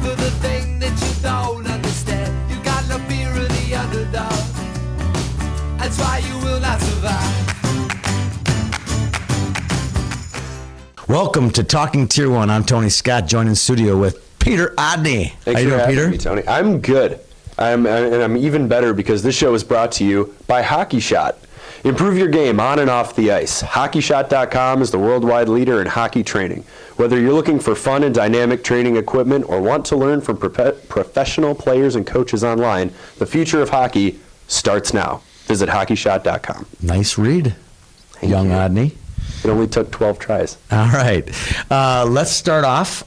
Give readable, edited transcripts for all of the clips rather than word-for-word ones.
for the thing that you don't understand. You got no fear of the underdog. That's why you will not survive. Welcome to Talking Tier 1. I'm Tony Scott, joined in studio with Peter Odney. Thanks How you for doing, having Peter? me, Tony. I'm good. I'm even better because this show is brought to you by Hockey Shot. Improve your game on and off the ice. HockeyShot.com is the worldwide leader in hockey training. Whether you're looking for fun and dynamic training equipment or want to learn from professional players and coaches online, the future of hockey starts now. Visit HockeyShot.com. Nice read, young Odney. It only took 12 tries. All right. Let's start off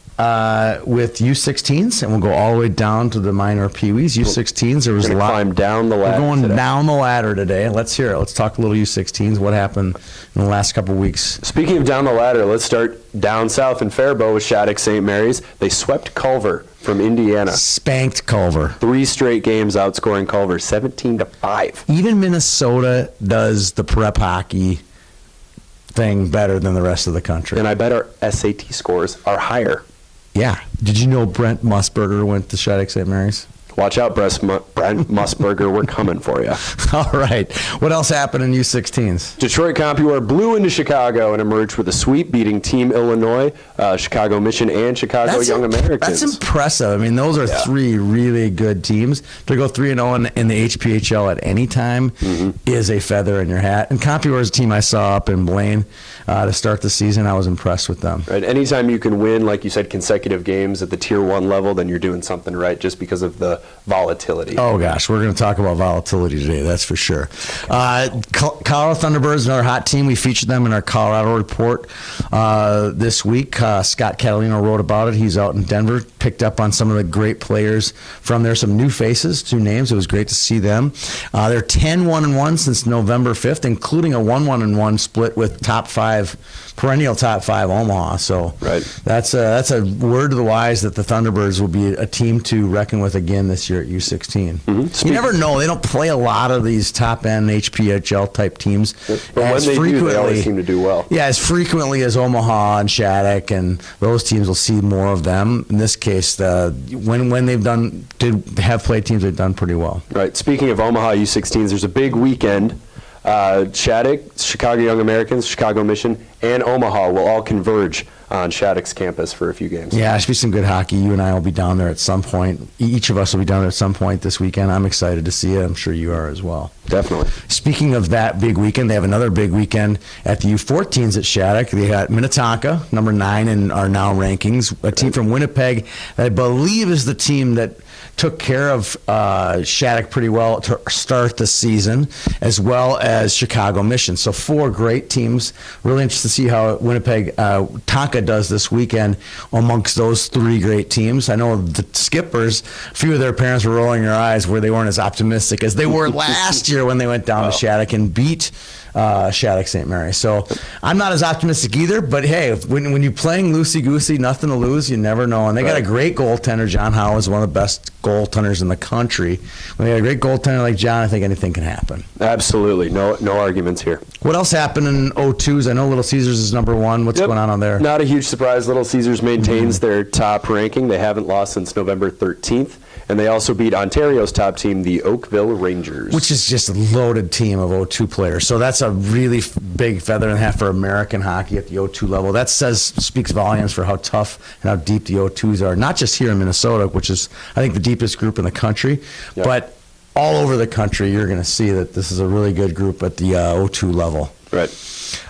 with U16s, and we'll go all the way down to the minor peewees. U16s, there was We're a going to lot. climb down the ladder We're going today. down the ladder today. Let's hear it. Let's talk a little U16s. What happened in the last couple of weeks? Speaking of down the ladder, let's start down south in Faribault with Shattuck St. Mary's. They swept Culver from Indiana. Spanked Culver. 3 straight games outscoring Culver 17-5. Even Minnesota does the prep hockey thing better than the rest of the country. And I bet our SAT scores are higher. Yeah. Did you know Brent Musburger went to Shattuck St. Mary's? Watch out, Brent Musburger. We're coming for you. All right. What else happened in U16s? Detroit CompuWare blew into Chicago and emerged with a sweep, beating Team Illinois, Chicago Mission, and Chicago Young Americans. That's impressive. I mean, those are three really good teams. To go 3-0 in the HPHL at any time is a feather in your hat. And CompuWare's a team I saw up in Blaine to start the season. I was impressed with them. Right. Anytime you can win, like you said, consecutive games at the Tier 1 level, then you're doing something right just because of the volatility. Oh, gosh. We're going to talk about volatility today, that's for sure. Colorado Thunderbirds, another hot team. We featured them in our Colorado report this week. Scott Catalino wrote about it. He's out in Denver, picked up on some of the great players from there. Some new faces, 2 names. It was great to see them. They're 10-1-1 since November 5th, including a 1-1-1 split with perennial top 5 Omaha. So that's a word to the wise that the Thunderbirds will be a team to reckon with again this year at U16. You never know. They don't play a lot of these top-end HPHL type teams. But when they do, they always seem to do well. Yeah, as frequently as Omaha and Shattuck, and those teams will see more of them. In this case, when they've have played teams, they've done pretty well. Right. Speaking of Omaha U16s, there's a big weekend. Shattuck, Chicago Young Americans, Chicago Mission, and Omaha will all converge on Shattuck's campus for a few games. Yeah, it should be some good hockey. You and I will be down there at some point. Each of us will be down there at some point this weekend. I'm excited to see it. I'm sure you are as well. Definitely. Speaking of that big weekend, they have another big weekend at the U14s at Shattuck. They got Minnetonka, number 9 in our now rankings, a team from Winnipeg that I believe is the team that took care of Shattuck pretty well to start the season, as well as Chicago Mission. So 4 great teams. Really interested to see how Winnipeg Tonka does this weekend amongst those 3 great teams. I know the Skippers, a few of their parents were rolling their eyes where they weren't as optimistic as they were last year when they went down to Shattuck and beat Shattuck St. Mary. So I'm not as optimistic either, but hey, when you're playing loosey-goosey, nothing to lose, you never know. And they got a great goaltender. John Howe is one of the best goaltenders in the country. When you got a great goaltender like John, I think anything can happen. Absolutely. No arguments here. What else happened in O2s? I know Little Caesars is number 1. What's going on there? Not a huge surprise. Little Caesars maintains their top ranking. They haven't lost since November 13th. And they also beat Ontario's top team, the Oakville Rangers. Which is just a loaded team of O2 players. So that's a really big feather in the hat for American hockey at the O2 level. That speaks volumes for how tough and how deep the O2s are. Not just here in Minnesota, which is, I think, the deepest group in the country, but all over the country, you're going to see that this is a really good group at the O2 level. Right.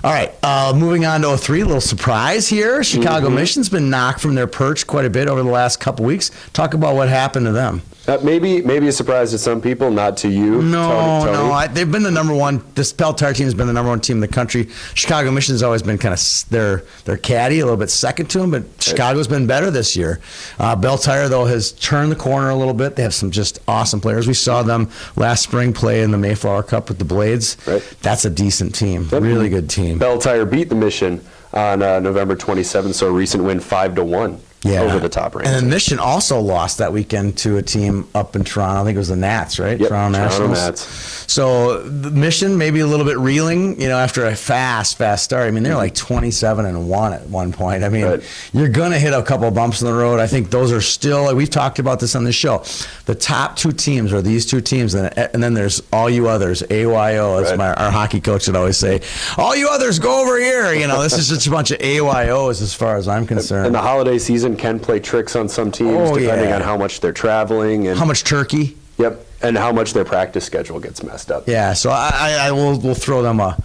All right, moving on to 03, a little surprise here. Chicago Mission's been knocked from their perch quite a bit over the last couple weeks. Talk about what happened to them. Maybe a surprise to some people, not to you. No, they've been the number 1. This Peltire team has been the number 1 team in the country. Chicago Mission has always been kind of their caddy, a little bit second to them, but Chicago's been better this year. Peltire, though, has turned the corner a little bit. They have some just awesome players. We saw them last spring play in the Mayflower Cup with the Blades. Right. That's a decent team, really good team. Peltire beat the Mission on November 27th, so a recent win 5-1 over the top ranked. And then Mission also lost that weekend to a team up in Toronto. I think it was the Nats, right? Yep, Toronto Nationals. Nats. So the Mission maybe a little bit reeling, after a fast start. I mean, they're like 27-1 at one point. I mean, you're going to hit a couple of bumps in the road. I think those are still, like we've talked about this on the show. The top two teams are these two teams, and then there's all you others, AYO, as our hockey coach would always say. All you others, go over here. This is just a bunch of AYOs as far as I'm concerned. And the holiday season can play tricks on some teams depending on how much they're traveling and how much turkey. Yep, and how much their practice schedule gets messed up. Yeah, so we'll throw them a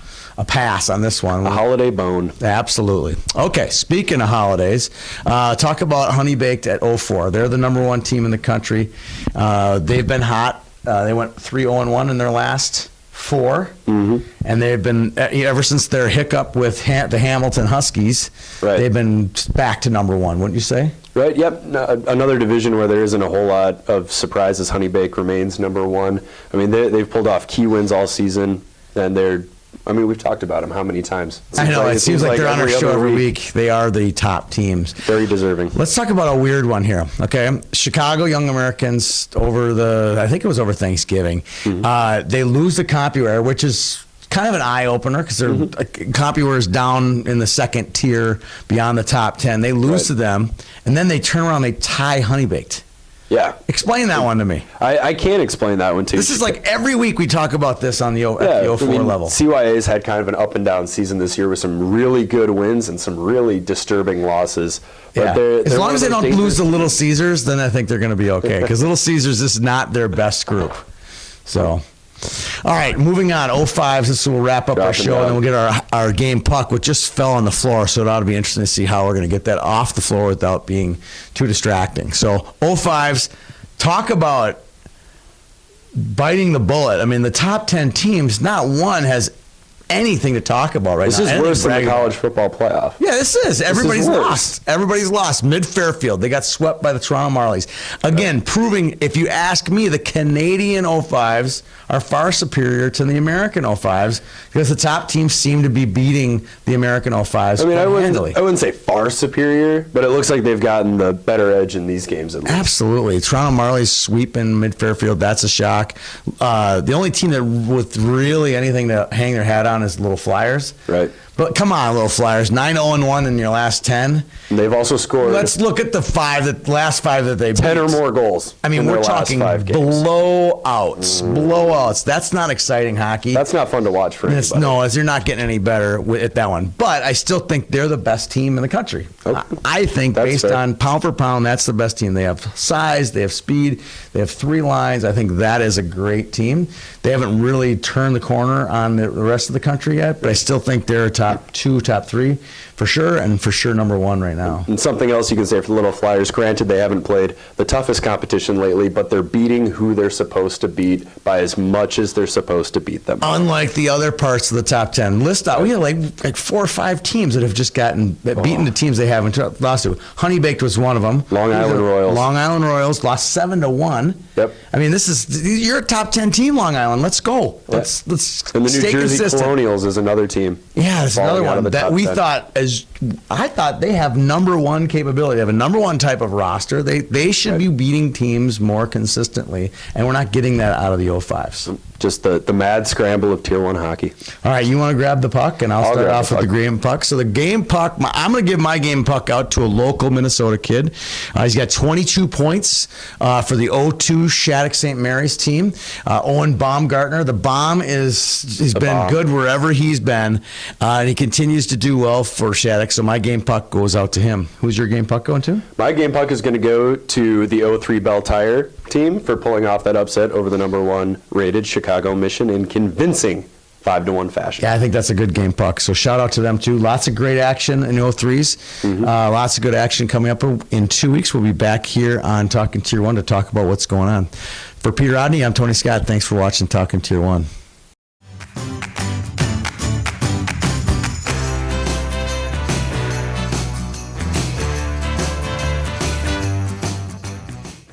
pass on this one. A holiday bone. Absolutely. Okay, speaking of holidays, talk about Honey Baked at 04. They're the number one team in the country. They've been hot. They went 3-0-1 in their last 4, and they've been ever since their hiccup with the Hamilton Huskies. Right. They've been back to number one, wouldn't you say? Right. Yep. Another division where there isn't a whole lot of surprises. Honey Bake remains number one. I mean, they've pulled off key wins all season, and we've talked about them how many times? I know. It seems like they're on our show every week. They are the top teams. Very deserving. Let's talk about a weird one here, okay? Chicago Young Americans I think it was over Thanksgiving. They lose to CompuWare, which is kind of an eye-opener because CompuWare is down in the second tier beyond the top 10. They lose to them, and then they turn around, they tie Honey Baked. Yeah. Explain that one to me. I can't explain that one to you. This is like every week we talk about this on the 04 level. CYA's had kind of an up and down season this year with some really good wins and some really disturbing losses. But as long as they don't lose to Little Caesars, then I think they're going to be okay. Because Little Caesars is not their best group. So, all right, moving on. 05s. This will wrap up our show, and then we'll get our game puck, which just fell on the floor. So it ought to be interesting to see how we're going to get that off the floor without being too distracting. So 05s, talk about biting the bullet. I mean, the top 10 teams, not one has anything to talk about right now. This is worse than the college football playoff. Yeah, this is. Everybody's lost. Everybody's lost. Mid-Fairfield, they got swept by the Toronto Marlies. Again, proving, if you ask me, the Canadian 05s are far superior to the American 05s because the top teams seem to be beating the American 05s. I mean, I wouldn't say far superior, but it looks like they've gotten the better edge in these games at least. Absolutely. Toronto Marlies sweeping Mid-Fairfield, that's a shock. The only team that with really anything to hang their hat on is Little Flyers. Right. But come on, Little Flyers, 9-0-1 in your last 10. And they've also scored. Let's look at the last 5 that they beat. 10 or more goals. I mean, we're talking blowouts. That's not exciting hockey. That's not fun to watch for anybody. No, as you're not getting any better at that one. But I still think they're the best team in the country. Okay. I think based on pound for pound, that's the best team. They have size, they have speed, they have 3 lines. I think that is a great team. They haven't really turned the corner on the rest of the country yet, but I still think they're top 2, top 3 for sure, and for sure number 1 right now. And something else you can say for the Little Flyers, granted they haven't played the toughest competition lately, but they're beating who they're supposed to beat by as much as they're supposed to beat them. Unlike the other parts of the top 10. List out, we have like 4 or 5 teams that have just beaten the teams they haven't lost to. Honey Baked was one of them. Long Island Royals lost 7-1. Yep. I mean, you're a top 10 team, Long Island. Let's go. Let's and the stay New Jersey consistent. Colonials is another team. Yeah, there's another one that we thought I thought they have number 1 capability. They have a number 1 type of roster. They should be beating teams more consistently, and we're not getting that out of the 05s. Just the mad scramble of Tier 1 hockey. All right, you want to grab the puck, and I'll start off with the game puck. So the game puck, I'm going to give my game puck out to a local Minnesota kid. He's got 22 points for the 02 Shattuck St. Mary's team. Owen Baumgartner. The Bomb he's been good wherever he's been, and he continues to do well for Shattuck. So my game puck goes out to him. Who's your game puck going to? My game puck is going to go to the 03 Bell Tire team for pulling off that upset over the number 1 rated Chicago Mission in convincing 5-1 fashion. Yeah, I think that's a good game puck. So shout out to them too. Lots of great action in the 03s. Lots of good action coming up in 2 weeks. We'll be back here on Talking Tier 1 to talk about what's going on. For Peter Rodney, I'm Tony Scott. Thanks for watching Talking Tier 1.